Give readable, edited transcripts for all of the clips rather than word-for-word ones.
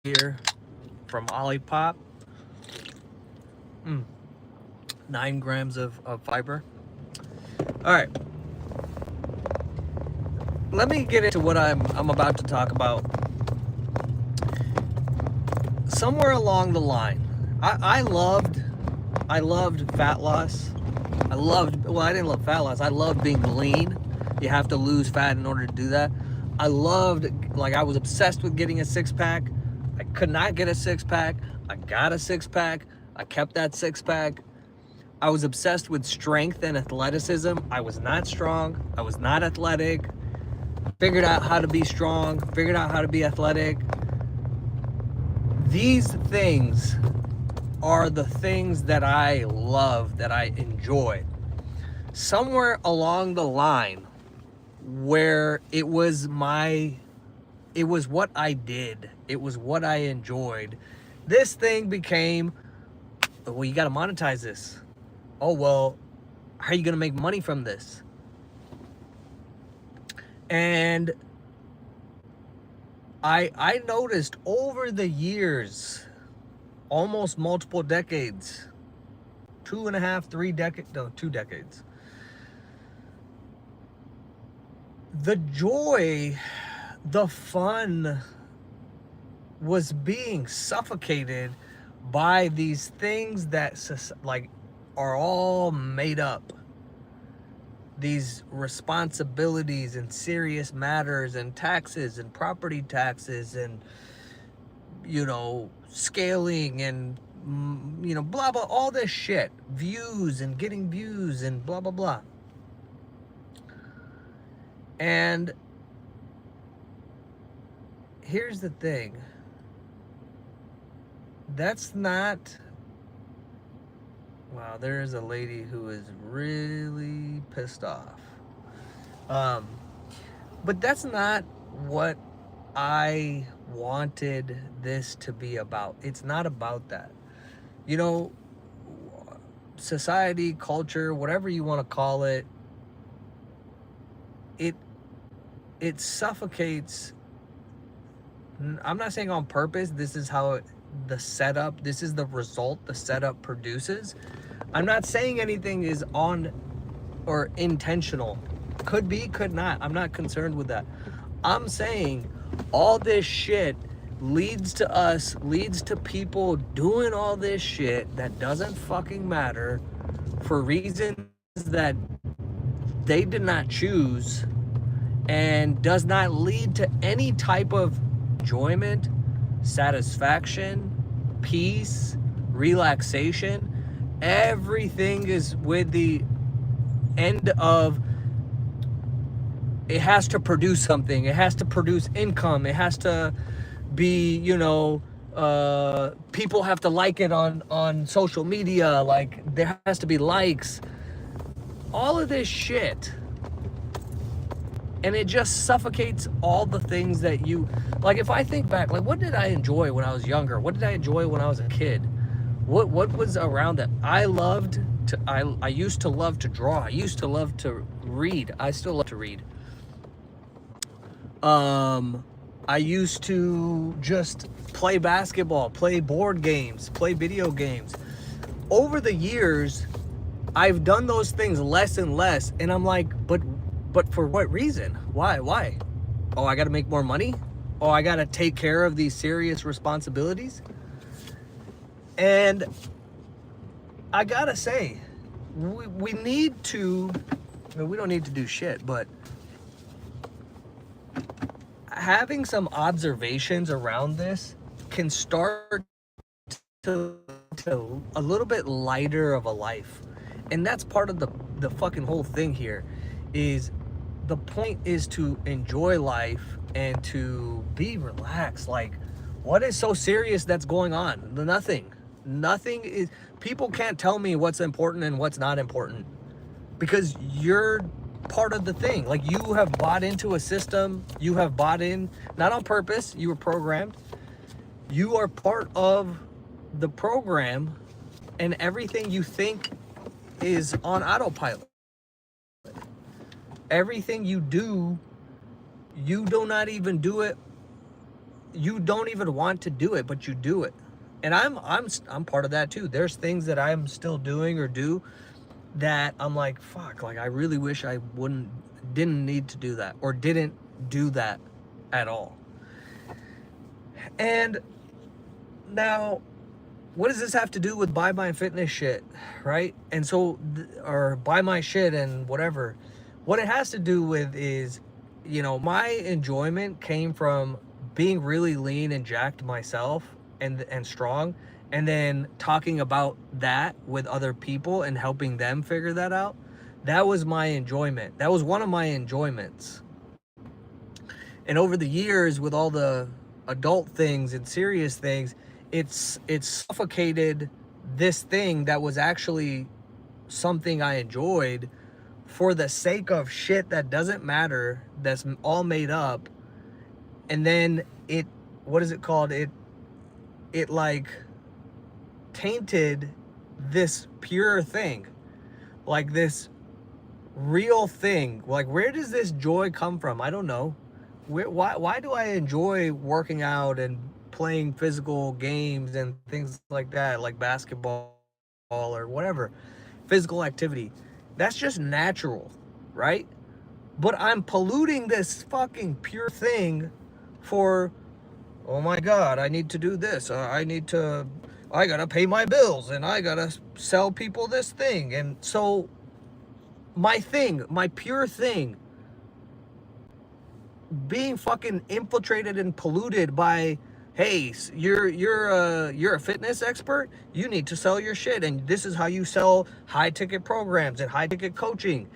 here from Olipop. 9 grams of fiber. All right, let me get into what I'm about to talk about. Somewhere along the line, I loved fat loss. I didn't love fat loss. I loved being lean. You have to lose fat in order to do that. I was obsessed with getting a six pack. I could not get a six pack. I got a six pack. I kept that six pack. I was obsessed with strength and athleticism. I was not strong. I was not athletic. Figured out how to be strong. Figured out how to be athletic. These things are the things that I love, that I enjoy. Somewhere along the line where it was what I did, it was what I enjoyed, this thing became, well, you got to monetize this. Oh, well, how are you going to make money from this? And I noticed over the years, almost multiple decades, 2.5, 3 decades, no, 2 decades, the joy, the fun was being suffocated by these things that are all made up. These responsibilities and serious matters and taxes and property taxes and, scaling and, blah, blah, all this shit. Views and getting views and blah, blah, blah. And here's the thing. That's not... Wow, there is a lady who is really pissed off. But that's not what I wanted this to be about. It's not about that. Society, culture, whatever you want to call it, it suffocates. I'm not saying on purpose. This is how this is the result the setup produces. I'm not saying anything is on or intentional. Could be, could not. I'm not concerned with that. I'm saying all this shit leads to people doing all this shit that doesn't fucking matter for reasons that they did not choose, and does not lead to any type of enjoyment, satisfaction, peace, relaxation. Everything is with the end of, it has to produce something. It has to produce income. It has to be, people have to like it on social media. Like, there has to be likes. All of this shit. And it just suffocates all the things that you... Like, if I think back, like, what did I enjoy when I was younger? What did I enjoy when I was a kid? What was around that? I used to love to draw. I used to love to read. I still love to read. I used to just play basketball, play board games, play video games. Over the years, I've done those things less and less, and I'm like, but for what reason? Why? Oh, I got to make more money? Oh, I got to take care of these serious responsibilities? And I got to say, we need to, we don't need to do shit, but having some observations around this can start to a little bit lighter of a life. And that's part of the fucking whole thing here. Is the point is to enjoy life and to be relaxed. Like, what is so serious that's going on? Nothing is... People can't tell me what's important and what's not important, because you're part of the thing. Like, you have bought into a system. You have bought in, not on purpose. You were programmed. You are part of the program, and everything you think is on autopilot. Everything you do not even do it you don't even want to do it, but you do it. And I'm part of that too. There's things that I'm still doing or do that I'm like, fuck, like I really wish I didn't need to do that or didn't do that at all. And now, what does this have to do with buy my fitness shit, right? And so, or buy my shit and whatever. What it has to do with is, my enjoyment came from being really lean and jacked myself and strong, and then talking about that with other people and helping them figure that out. That was my enjoyment. That was one of my enjoyments. And over the years, with all the adult things and serious things, it's suffocated this thing that was actually something I enjoyed for the sake of shit that doesn't matter, that's all made up. And then what is it called? It like tainted this pure thing, like this real thing. Like, where does this joy come from? I don't know. Why do I enjoy working out and playing physical games and things like that, like basketball or whatever, physical activity? That's just natural, right? But I'm polluting this fucking pure thing for, oh my God, I need to do this. I gotta pay my bills and I gotta sell people this thing. And so my pure thing, being fucking infiltrated and polluted by, hey, you're a fitness expert, you need to sell your shit, and this is how you sell high ticket programs and high ticket coaching,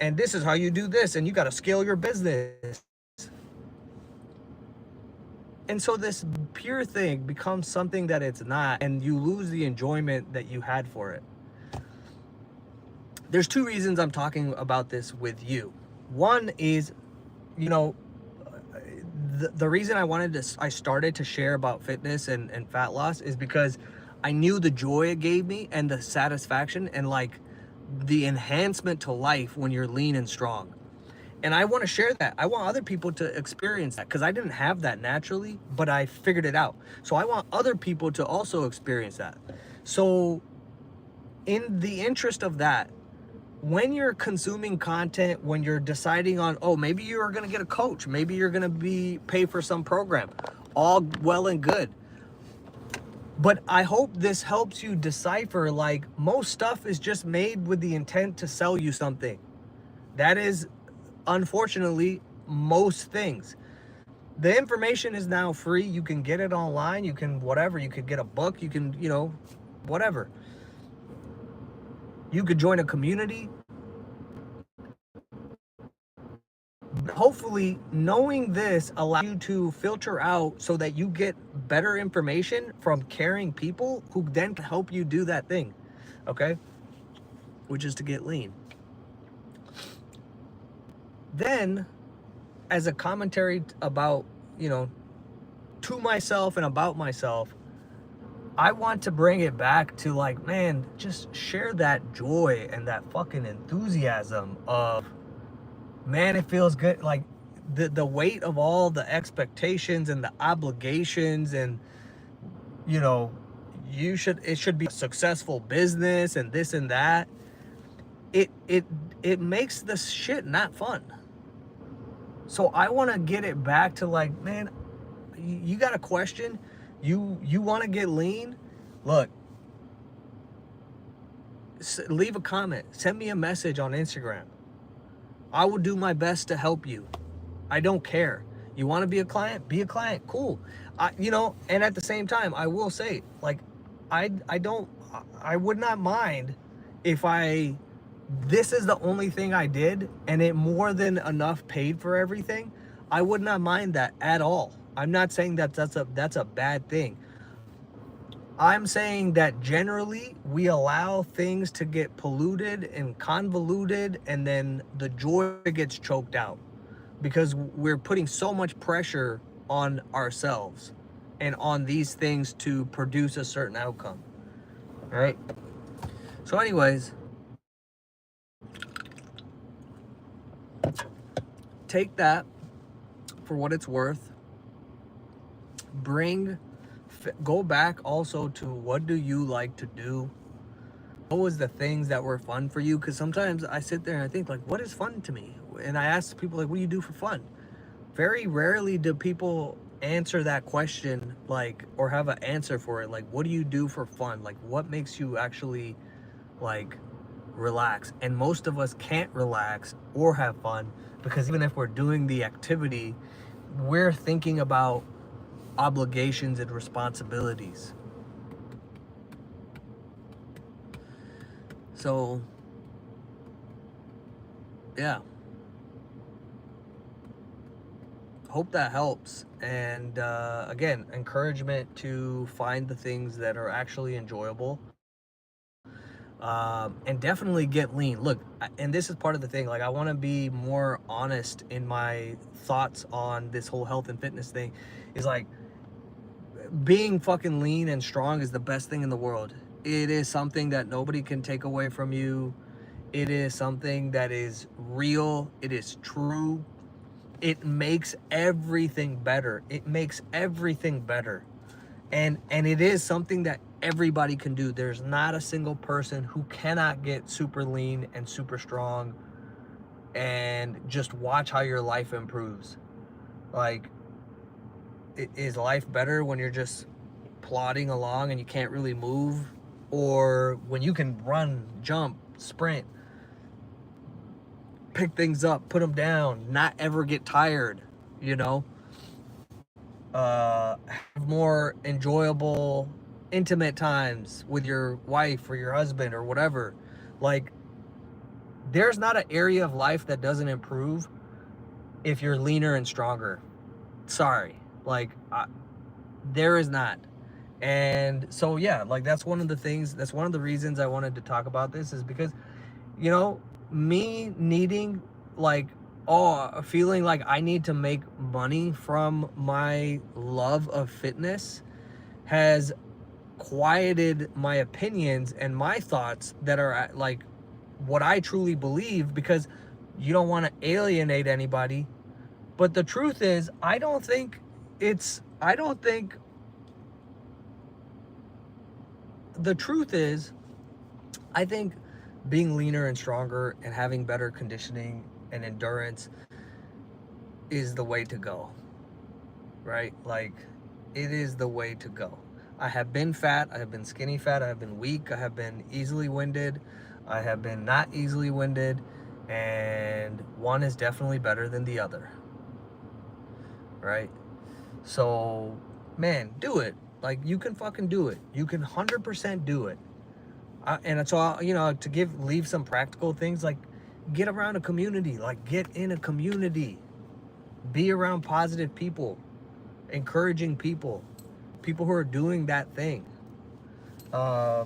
and this is how you do this, and you got to scale your business. And so this pure thing becomes something that it's not, and you lose the enjoyment that you had for it. There's two reasons I'm talking about this with you. One is, the reason I started to share about fitness and fat loss is because I knew the joy it gave me and the satisfaction and like the enhancement to life when you're lean and strong. And I want to share that. I want other people to experience that because I didn't have that naturally, but I figured it out. So I want other people to also experience that. So in the interest of that, when you're consuming content, when you're deciding on, oh, maybe you're going to get a coach, maybe you're going to pay for some program, all well and good. But I hope this helps you decipher, like, most stuff is just made with the intent to sell you something. That is, unfortunately, most things. The information is now free. You can get it online. You can whatever. You could get a book. You can, whatever. You could join a community. Hopefully, knowing this allows you to filter out so that you get better information from caring people who then can help you do that thing, okay? Which is to get lean. Then, as a commentary about, to myself and about myself, I want to bring it back to like, man, just share that joy and that fucking enthusiasm of, man, it feels good. Like the weight of all the expectations and the obligations and, it should be a successful business and this and that. It makes this shit not fun. So I want to get it back to like, man, you got a question? You want to get lean? Look, leave a comment. Send me a message on Instagram. I will do my best to help you. I don't care. You want to be a client? Be a client. Cool. And at the same time, I will say, like, I would not mind if this is the only thing I did and it more than enough paid for everything. I would not mind that at all. I'm not saying that that's a bad thing. I'm saying that generally we allow things to get polluted and convoluted, and then the joy gets choked out because we're putting so much pressure on ourselves and on these things to produce a certain outcome, right? So anyways, take that for what it's worth. Go back also to what do you like to do? What was the things that were fun for you? Because sometimes I sit there and I think, like, what is fun to me? And I ask people, like, what do you do for fun? Very rarely do people answer that question, like, or have an answer for it. Like, what do you do for fun? Like, what makes you actually, like, relax? And most of us can't relax or have fun because even if we're doing the activity, we're thinking about obligations and responsibilities. So, yeah. Hope that helps. And again, encouragement to find the things that are actually enjoyable, and definitely get lean. Look, and this is part of the thing. Like, I want to be more honest in my thoughts on this whole health and fitness thing. Is like, being fucking lean and strong is the best thing in the world. It is something that nobody can take away from you. It is something that is real. It is true. It makes everything better. It makes everything better. And it is something that everybody can do. There's not a single person who cannot get super lean and super strong and just watch how your life improves. Like, is life better when you're just plodding along and you can't really move, or when you can run, jump, sprint, pick things up, put them down, not ever get tired, you know? Have more enjoyable, intimate times with your wife or your husband or whatever. Like, there's not an area of life that doesn't improve if you're leaner and stronger. Sorry. Like, there is not. And so, yeah, like, that's one of the things, that's one of the reasons I wanted to talk about this, is because, you know, me needing, like, feeling like I need to make money from my love of fitness has quieted my opinions and my thoughts that are, like, what I truly believe, because you don't want to alienate anybody. But the truth is, I don't think the truth is, I think being leaner and stronger and having better conditioning and endurance is the way to go, right? Like, it is the way to go. I have been fat, I have been skinny fat, I have been weak, I have been easily winded, I have been not easily winded, and one is definitely better than the other, right? So, man, do it. Like, you can fucking do it. You can 100% do it. And so, you know, to leave some practical things, like, get around a community. Like, get in a community. Be around positive people, encouraging people who are doing that thing. Yeah.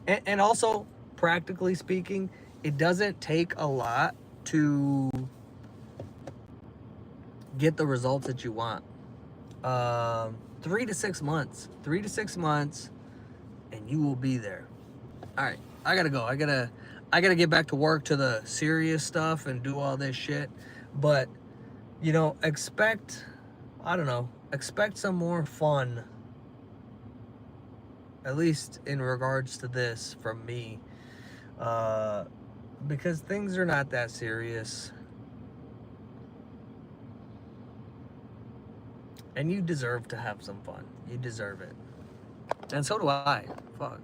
And also, practically speaking, it doesn't take a lot to get the results that you want. 3 to 6 months. 3 to 6 months, and you will be there. All right, I gotta go. I gotta get back to work, to the serious stuff, and do all this shit. But, you know, expect some more fun, at least in regards to this, from me, because things are not that serious, and you deserve to have some fun. You deserve it, and so do I. Fuck.